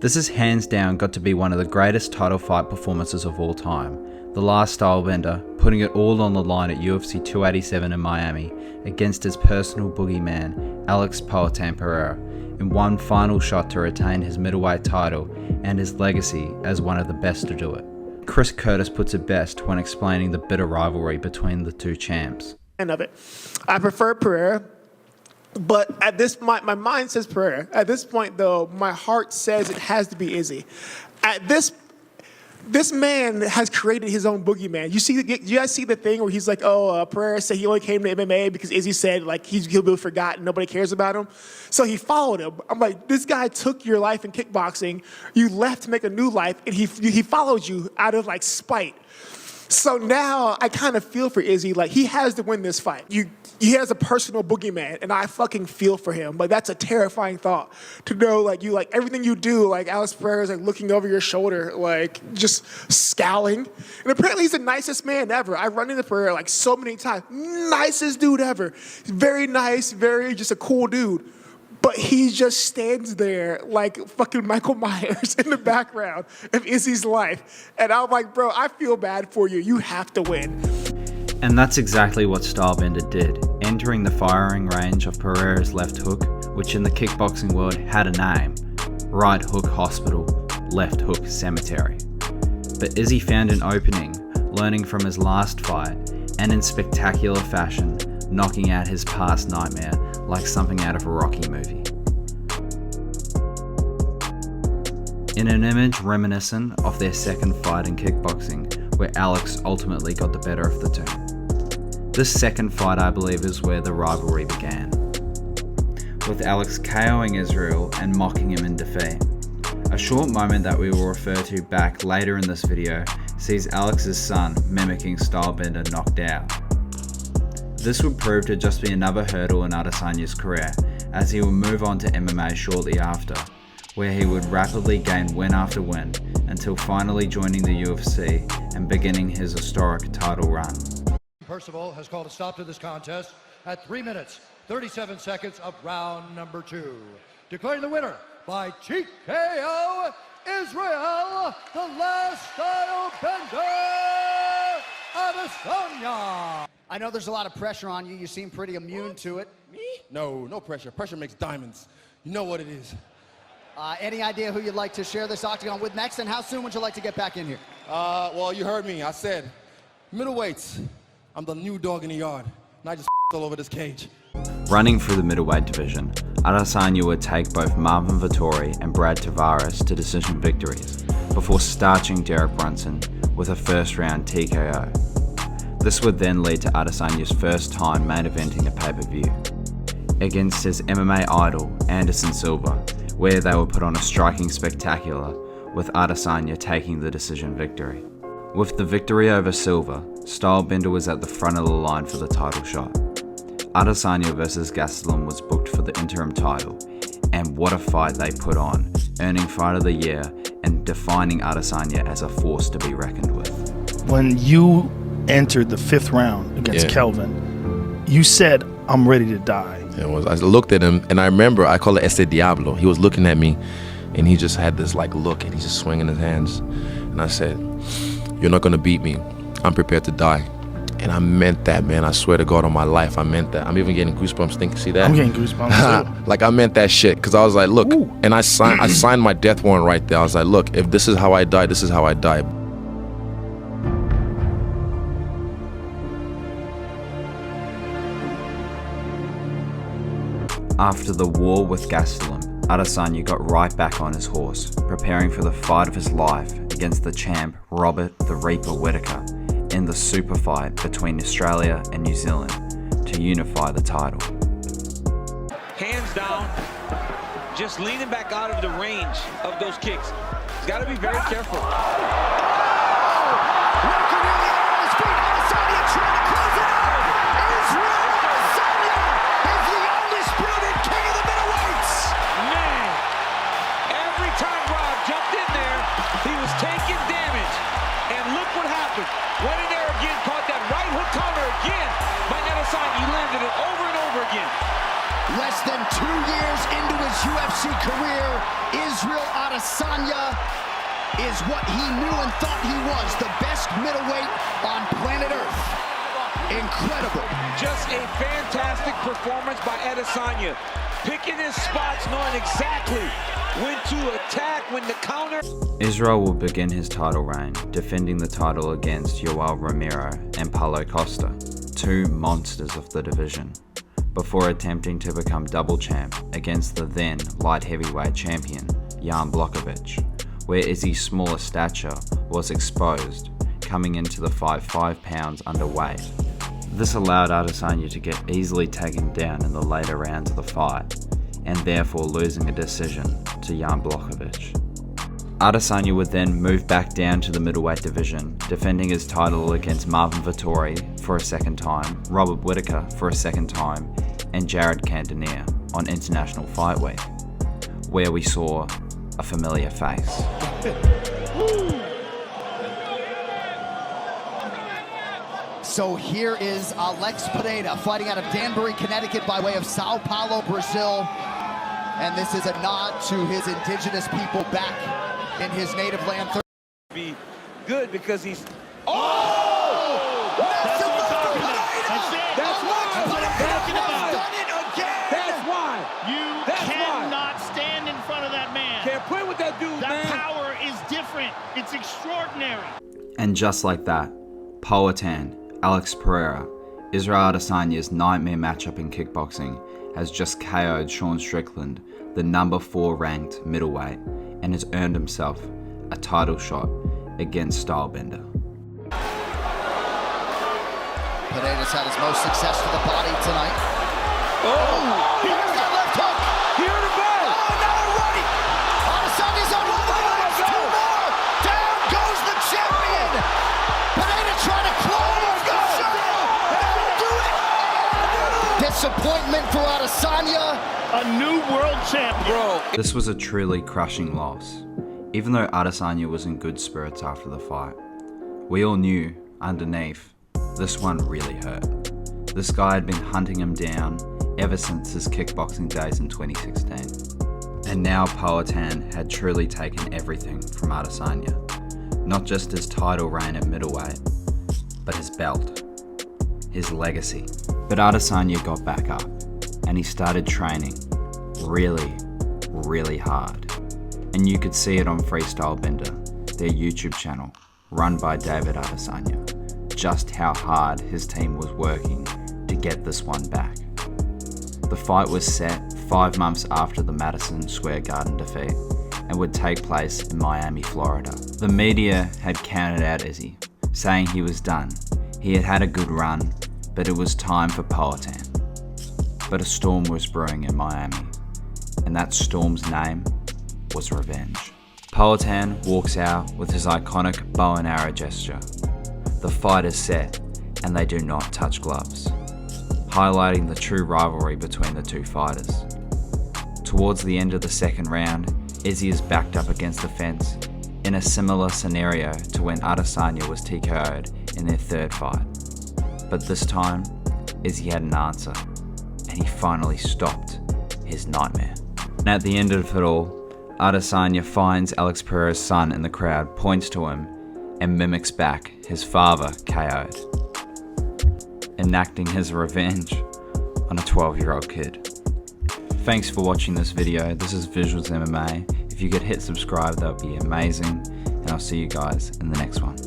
This has hands down got to be one of the greatest title fight performances of all time. The last stylebender, putting it all on the line at UFC 287 in Miami against his personal boogeyman, Alex Pereira, in one final shot to retain his middleweight title and his legacy as one of the best to do it. Chris Curtis puts it best when explaining the bitter rivalry between the two champs. Of it. I prefer Pereira, but at this point, my mind says Pereira. At this point, though, my heart says it has to be Izzy. This man has created his own boogeyman. You guys see the thing where he's like, Pereira said he only came to MMA because Izzy said like he'll be forgotten, nobody cares about him. So he followed him. I'm like, this guy took your life in kickboxing, you left to make a new life, and he followed you out of like spite. So now I kind of feel for Izzy. Like, he has to win this fight. He has a personal boogeyman, and I fucking feel for him. Like, that's a terrifying thought to know, like, everything you do, like, Alex Pereira is, like, looking over your shoulder, like, just scowling. And apparently he's the nicest man ever. I run into Pereira, like, so many times. Nicest dude ever. Very nice, very just a cool dude. But he just stands there like fucking Michael Myers in the background of Izzy's life. And I'm like, bro, I feel bad for you. You have to win. And that's exactly what Stylebender did, entering the firing range of Pereira's left hook, which in the kickboxing world had a name: Right Hook Hospital, Left Hook Cemetery. But Izzy found an opening, learning from his last fight, and in spectacular fashion, knocking out his past nightmare like something out of a Rocky movie. In an image reminiscent of their second fight in kickboxing, where Alex ultimately got the better of the two. This second fight, I believe, is where the rivalry began, with Alex KOing Israel and mocking him in defeat. A short moment that we will refer to back later in this video sees Alex's son mimicking Stylebender knocked out. This would prove to just be another hurdle in Adesanya's career, as he will move on to MMA shortly after, where he would rapidly gain win after win until finally joining the UFC and beginning his historic title run. Percival has called a stop to this contest at 3 minutes, 37 seconds of round number 2. Declaring the winner by TKO, Israel, the last stylebender, Adesanya. I know there's a lot of pressure on you. You seem pretty immune to it. Me? No pressure. Pressure makes diamonds. You know what it is. Any idea who you'd like to share this octagon with next, and how soon would you like to get back in here? Well, you heard me. I said middleweights. I'm the new dog in the yard, and I just all over this cage. Running through the middleweight division, Adesanya would take both Marvin Vettori and Brad Tavares to decision victories, before starching Derek Brunson with a first-round TKO. This would then lead to Adesanya's first time main eventing a pay-per-view, against his MMA idol, Anderson Silva, where they would put on a striking spectacular, with Adesanya taking the decision victory. With the victory over Silva, Stylebender was at the front of the line for the title shot. Adesanya vs Gastelum was booked for the interim title, and what a fight they put on, earning Fight of the Year and defining Adesanya as a force to be reckoned with. When you entered the 5th round against Kelvin, you said, "I'm ready to die." I looked at him, and I remember I call it Ese Diablo. He was looking at me, and he just had this like look, and he's just swinging his hands. And I said, "You're not gonna beat me. I'm prepared to die." And I meant that, man. I swear to God on my life, I meant that. I'm even getting goosebumps. See that? I'm getting goosebumps too. Like, I meant that shit, because I was like, look, ooh. And I signed my death warrant right there. I was like, look, if this is how I die, this is how I die. After the war with Gastelum, Adesanya got right back on his horse, preparing for the fight of his life against the champ Robert the Reaper Whittaker in the super fight between Australia and New Zealand to unify the title. Hands down, just leaning back out of the range of those kicks. He's got to be very careful. Went in there again, caught that right hook counter again by Adesanya. He landed it over and over again. Less than years into his UFC career, Israel Adesanya is what he knew and thought he was, the best middleweight on planet Earth. Incredible. Just a fantastic performance by Adesanya. Picking his spots, knowing exactly when to attack, when to counter. Israel will begin his title reign, defending the title against Yoel Romero and Paulo Costa, two monsters of the division, before attempting to become double champ against the then light heavyweight champion, Jan Blachowicz, where Izzy's smaller stature was exposed, coming into the fight 5 pounds underweight. This allowed Adesanya to get easily taken down in the later rounds of the fight, and therefore losing a decision to Jan Blachowicz. Adesanya would then move back down to the middleweight division, defending his title against Marvin Vettori for a second time, Robert Whittaker for a second time, and Jared Cannonier on International Fight Week, where we saw a familiar face. So here is Alex Pereira fighting out of Danbury, Connecticut by way of Sao Paulo, Brazil. And this is a nod to his indigenous people back in his native land. Be good because he's... Oh! That's what I'm talking about. That's it. That's why. That's why. You cannot stand in front of that man. Can't play with that dude, man. That power is different. It's extraordinary. And just like that, Powhatan, Alex Pereira, Israel Adesanya's nightmare matchup in kickboxing, has just KO'd Sean Strickland, the number 4 ranked middleweight, and has earned himself a title shot against Stylebender. Pereira's had his most success to the body tonight. Oh! Here's that left hook. Here in the back! Oh, now a right. Adesanya's on one leg. Two more. Down goes the champion. Pereira trying to close the show. That'll do it. Disappointment for Adesanya. A new world champion. Bro. This was a truly crushing loss. Even though Adesanya was in good spirits after the fight, we all knew, underneath, this one really hurt. This guy had been hunting him down ever since his kickboxing days in 2016. And now Powhatan had truly taken everything from Adesanya. Not just his title reign at middleweight, but his belt, his legacy. But Adesanya got back up, and he started training really, really hard. And you could see it on Freestyle Bender, their YouTube channel, run by David Adesanya, just how hard his team was working to get this one back. The fight was set 5 months after the Madison Square Garden defeat and would take place in Miami, Florida. The media had counted out Izzy, saying he was done. He had had a good run, but it was time for Powhatan. But a storm was brewing in Miami, and that storm's name was revenge. Powhatan walks out with his iconic bow and arrow gesture. The fight is set, and they do not touch gloves, highlighting the true rivalry between the two fighters. Towards the end of the second round, Izzy is backed up against the fence in a similar scenario to when Adesanya was TKO'd in their third fight. But this time, Izzy had an answer, and he finally stopped his nightmare. And at the end of it all, Adesanya finds Alex Pereira's son in the crowd, points to him, and mimics back his father KO'd, enacting his revenge on a 12-year-old kid. Thanks for watching this video. This is Visuals MMA. If you could hit subscribe, that would be amazing, and I'll see you guys in the next one.